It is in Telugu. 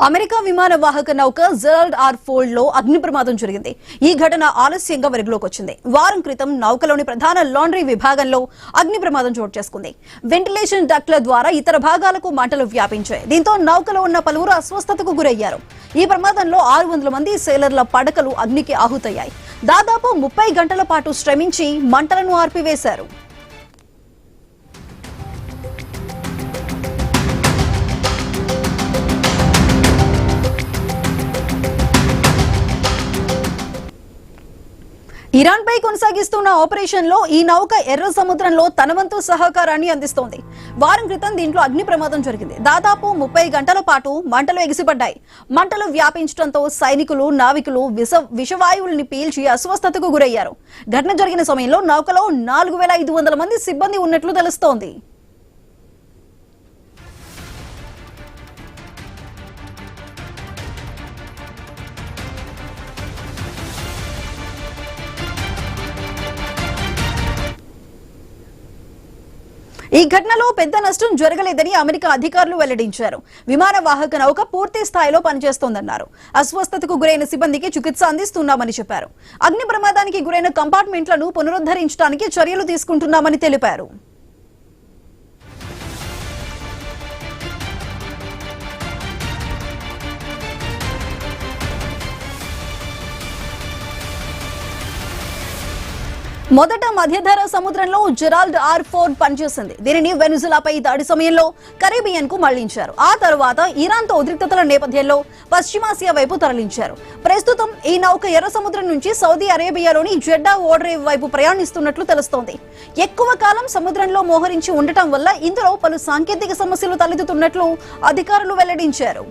అమెరికా విమాన వాహక నౌక జెరాల్డ్ ఆర్ ఫోర్డ్ లో అగ్ని ప్రమాదం జరిగింది. ఈ ఘటన ఆలస్యంగా వెలుగులోకి వచ్చింది. వారం క్రితం నౌకలోని ప్రధాన లాండ్రీ విభాగంలో అగ్ని ప్రమాదం చోటు చేసుకుంది. వెంటిలేషన్ డక్ట్ల ద్వారా ఇతర భాగాలకు మంటలు వ్యాపించాయి. దీంతో నౌకలో ఉన్న పలువురు అస్వస్థతకు గురయ్యారు. ఈ ప్రమాదంలో 600 మంది సేలర్ల పడకలు అగ్నికి ఆహుతయ్యాయి. దాదాపు 30 గంటల పాటు శ్రమించి మంటలను ఆర్పివేశారు. ఇరాన్ పై కొనసాగిస్తున్న ఆపరేషన్ లో ఈ నౌక ఎర్ర సముద్రంలో తన వంతు సహకారాన్ని అందిస్తోంది. వారం క్రితం దీంట్లో అగ్ని ప్రమాదం జరిగింది. దాదాపు 30 గంటల పాటు మంటలు ఎగిసిపడ్డాయి. మంటలు వ్యాపించడంతో సైనికులు, నావికులు విషవాయువుల్ని పీల్చి అస్వస్థతకు గురయ్యారు. ఘటన జరిగిన సమయంలో నౌకలో 4500 మంది సిబ్బంది ఉన్నట్లు తెలుస్తోంది. ఈ ఘటనలో పెద్ద నష్టం జరగలేదని అమెరికా అధికారులు వెల్లడించారు. విమాన వాహక నౌక పూర్తి స్థాయిలో పనిచేస్తోందన్నారు. అస్వస్థతకు గురైన సిబ్బందికి చికిత్స అందిస్తున్నామని చెప్పారు. అగ్ని ప్రమాదానికి గురైన కంపార్ట్మెంట్లను పునరుద్ధరించడానికి చర్యలు తీసుకుంటున్నామని తెలిపారు. మొదట మధ్యధరా సముద్రంలో జెరాల్డ్ ఆర్ ఫోర్డ్ పనిచేసింది. దీనిని వెనుజులాపై దాడి సమయంలో కరేబియన్ కు మళ్లించారు. ఆ తర్వాత ఇరాన్ తో ఉద్రిక్తతల నేపథ్యంలో పశ్చిమాసియా వైపు తరలించారు. ప్రస్తుతం ఈ నౌక ఎర్ర సముద్రం నుంచి సౌదీ అరేబియాలోని జెడ్డా ఓడరేవు వైపు ప్రయాణిస్తున్నట్లు తెలుస్తోంది. ఎక్కువ కాలం సముద్రంలో మోహరించి ఉండటం వల్ల ఇందులో పలు సాంకేతిక సమస్యలు తలెత్తుతున్నట్లు అధికారులు వెల్లడించారు.